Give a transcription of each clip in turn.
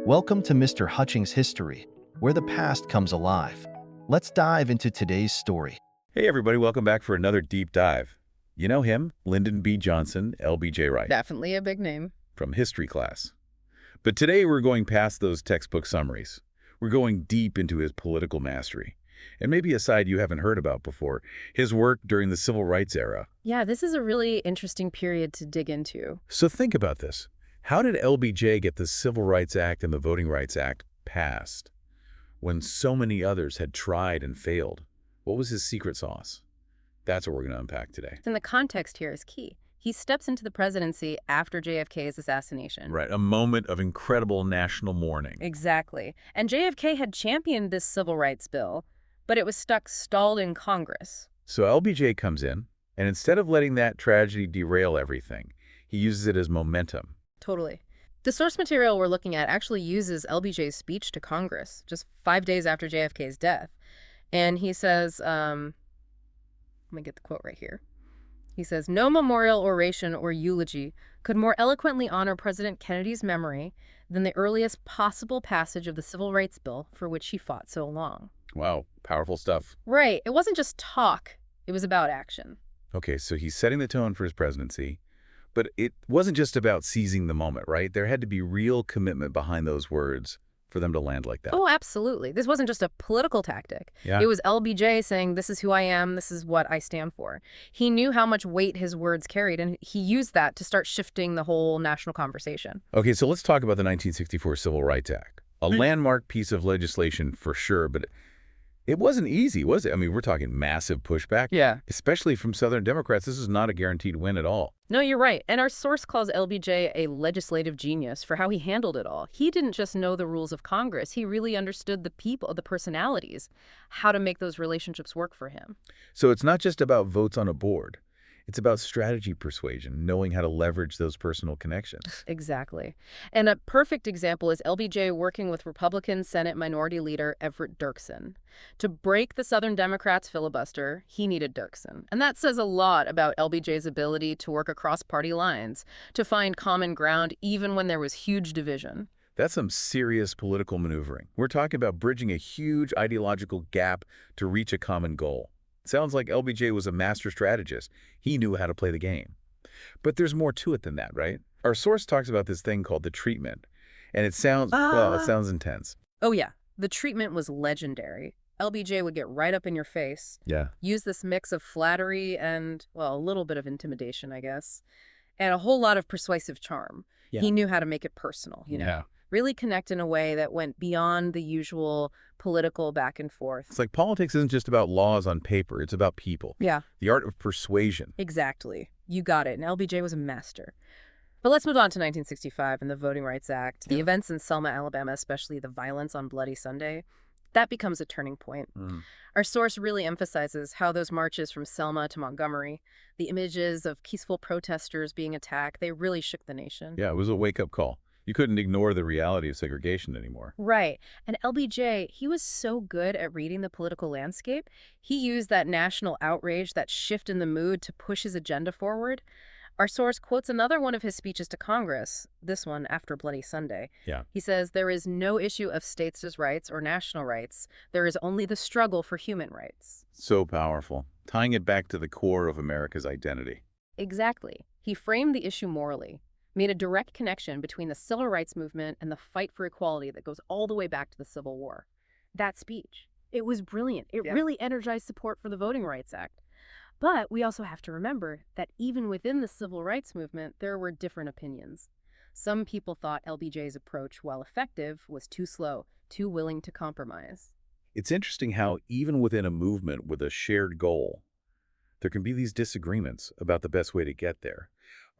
Welcome to Mr. Hutchings History, where the past comes alive. Let's dive into today's story. Hey everybody, welcome back for another deep dive. You know him, Lyndon B. Johnson, LBJ Wright, Definitely a big name. from history class. But today we're going past those textbook summaries. We're going deep into his political mastery. And maybe a side you haven't heard about before, his work during the Civil Rights era. Yeah, this is a really interesting period to dig into. So think about this. How did LBJ get the Civil Rights Act and the Voting Rights Act passed when so many others had tried and failed? What was his secret sauce? That's what we're going to unpack today. And the context here is key. He steps into the presidency after JFK's assassination. Right, a moment of incredible national mourning. Exactly. And JFK had championed this civil rights bill, but it was stalled in Congress. So LBJ comes in, and instead of letting that tragedy derail everything, he uses it as momentum. Totally. The source material we're looking at actually uses LBJ's speech to Congress just 5 days after JFK's death. And he says, let me get the quote right here. He says, "No memorial oration or eulogy could more eloquently honor President Kennedy's memory than the earliest possible passage of the Civil Rights Bill for which he fought so long." Wow, powerful stuff. Right. It wasn't just talk. It was about action. Okay, so he's setting the tone for his presidency, but it wasn't just about seizing the moment, right? There had to be real commitment behind those words for them to land like that. Oh, absolutely. This wasn't just a political tactic. Yeah. It was LBJ saying, this is who I am, this is what I stand for. He knew how much weight his words carried, and he used that to start shifting the whole national conversation. Okay, so let's talk about the 1964 Civil Rights Act. A landmark piece of legislation for sure, but it wasn't easy, was it? I mean, we're talking massive pushback. Yeah. Especially from Southern Democrats. This is not a guaranteed win at all. No, you're right. And our source calls LBJ a legislative genius for how he handled it all. He didn't just know the rules of Congress. He really understood the people, the personalities, how to make those relationships work for him. So it's not just about votes on a board. It's about strategy persuasion, knowing how to leverage those personal connections. Exactly. And a perfect example is LBJ working with Republican Senate Minority Leader Everett Dirksen. To break the Southern Democrats' filibuster, he needed Dirksen. And that says a lot about LBJ's ability to work across party lines, to find common ground even when there was huge division. That's some serious political maneuvering. We're talking about bridging a huge ideological gap to reach a common goal. Sounds like LBJ was a master strategist. He knew how to play the game. But there's more to it than that, right? Our source talks about this thing called the treatment. And it sounds, well, it sounds intense. Oh, yeah. The treatment was legendary. LBJ would get right up in your face. Yeah. Use this mix of flattery and, well, a little bit of intimidation, I guess, and a whole lot of persuasive charm. Yeah. He knew how to make it personal, you know? Yeah. Really connect in a way that went beyond the usual political back and forth. It's like politics isn't just about laws on paper. It's about people. Yeah. The art of persuasion. Exactly. You got it. And LBJ was a master. But let's move on to 1965 and the Voting Rights Act. The events in Selma, Alabama, especially the violence on Bloody Sunday, that becomes a turning point. Our source really emphasizes how those marches from Selma to Montgomery, the images of peaceful protesters being attacked, they really shook the nation. Yeah, it was a wake-up call. You couldn't ignore the reality of segregation anymore. Right. And LBJ, he was so good at reading the political landscape. He used that national outrage, that shift in the mood to push his agenda forward. Our source quotes another one of his speeches to Congress, this one after Bloody Sunday. Yeah. He says, "There is no issue of states' rights or national rights. There is only the struggle for human rights." So powerful. Tying it back to the core of America's identity. Exactly. He framed the issue morally, made a direct connection between the civil rights movement and the fight for equality that goes all the way back to the Civil War. That speech, it was brilliant. It really energized support for the Voting Rights Act. But we also have to remember that even within the civil rights movement, there were different opinions. Some people thought LBJ's approach, while effective, was too slow, too willing to compromise. It's interesting how even within a movement with a shared goal, there can be these disagreements about the best way to get there.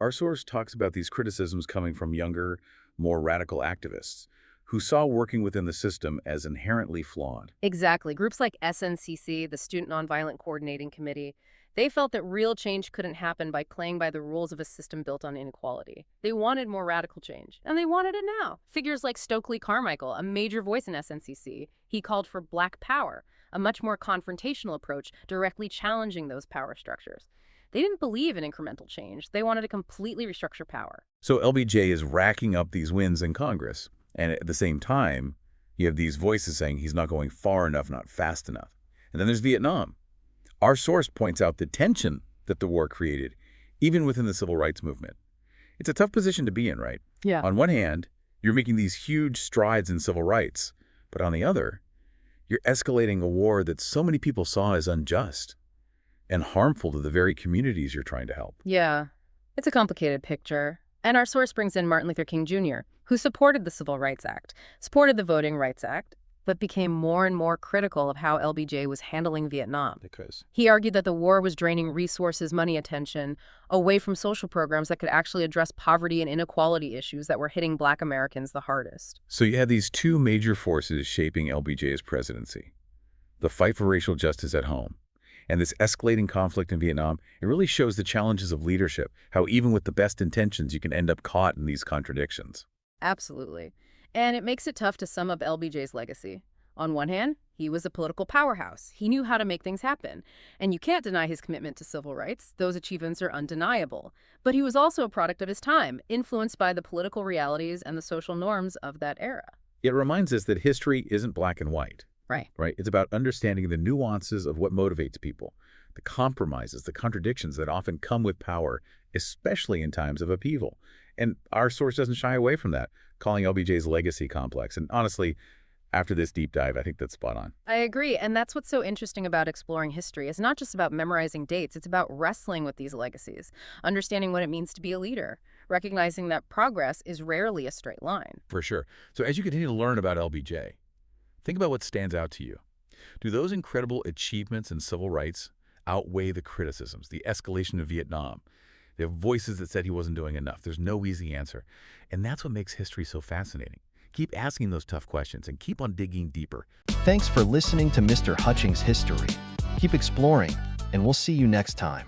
Our source talks about these criticisms coming from younger, more radical activists who saw working within the system as inherently flawed. Exactly. Groups like SNCC, the Student Nonviolent Coordinating Committee, they felt that real change couldn't happen by playing by the rules of a system built on inequality. They wanted more radical change, and they wanted it now. Figures like Stokely Carmichael, a major voice in SNCC, he called for Black Power, a much more confrontational approach directly challenging those power structures. They didn't believe in incremental change. They wanted to completely restructure power. So LBJ is racking up these wins in Congress. And at the same time, you have these voices saying he's not going far enough, not fast enough. And then there's Vietnam. Our source points out the tension that the war created, even within the civil rights movement. It's a tough position to be in, right? Yeah. On one hand, you're making these huge strides in civil rights, but on the other, you're escalating a war that so many people saw as unjust and harmful to the very communities you're trying to help. Yeah, it's a complicated picture. And our source brings in Martin Luther King Jr., who supported the Civil Rights Act, supported the Voting Rights Act, but became more and more critical of how LBJ was handling Vietnam. Because He argued that the war was draining resources, money, attention away from social programs that could actually address poverty and inequality issues that were hitting Black Americans the hardest. So you had these two major forces shaping LBJ's presidency. The fight for racial justice at home and this escalating conflict in Vietnam. It really shows the challenges of leadership, how even with the best intentions, you can end up caught in these contradictions. Absolutely. And it makes it tough to sum up LBJ's legacy. On one hand, he was a political powerhouse. He knew how to make things happen. And you can't deny his commitment to civil rights. Those achievements are undeniable. But he was also a product of his time, influenced by the political realities and the social norms of that era. It reminds us that history isn't black and white. Right. It's about understanding the nuances of what motivates people, the compromises, the contradictions that often come with power, especially in times of upheaval. And our source doesn't shy away from that, calling LBJ's legacy complex. And honestly, after this deep dive, I think that's spot on. I agree. And that's what's so interesting about exploring history. It's not just about memorizing dates. It's about wrestling with these legacies, understanding what it means to be a leader, recognizing that progress is rarely a straight line. For sure. So as you continue to learn about LBJ, think about what stands out to you. Do those incredible achievements in civil rights outweigh the criticisms, the escalation of Vietnam? There are voices that said he wasn't doing enough. There's no easy answer. And that's what makes history so fascinating. Keep asking those tough questions and keep on digging deeper. Thanks for listening to Mr. Hutchings History. Keep exploring, and we'll see you next time.